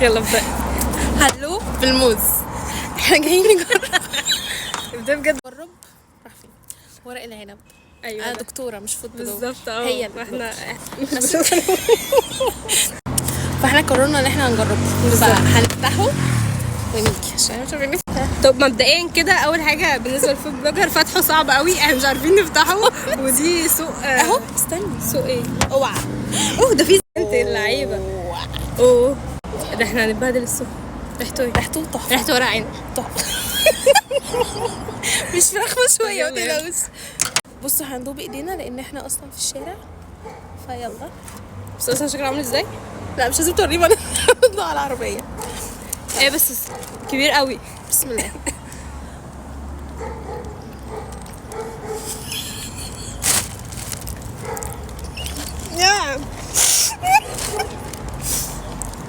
يلا ابدأ. هلو بالموز. احنا جايين نجرب. ابدأ بجد. نجرب. راح فين؟ ورق العنب. ايوه انا دكتوره مش فود بلوجر. بالظبط. هي احنا فاحنا قررنا ان احنا هنجربه، فهنفتحه ونيجي عشان مش عارفين نفتحه. طب مبدئيا كده اول حاجه بالنسبه للفود بلوجر فتحه صعب قوي، احنا مش عارفين نفتحه. ودي سوق اهو استني. سوق ايه؟ اوعى. ده في انت اللعيبه. اوه ده احنا هنتبهدل السوق. ريحته ايه؟ ريحته تحفه. ريحته ورق عنب. تحفه. مش فراخ مشويه ما تقلقوش. بصوا هندوب ايدينا لان احنا اصلا في الشارع، فيلا. بس اصلا شكله عامل ازاي؟ لا مش لازم توريه بقى. نطلع على العربيه. ايه بس كبير قوي. بسم الله. يا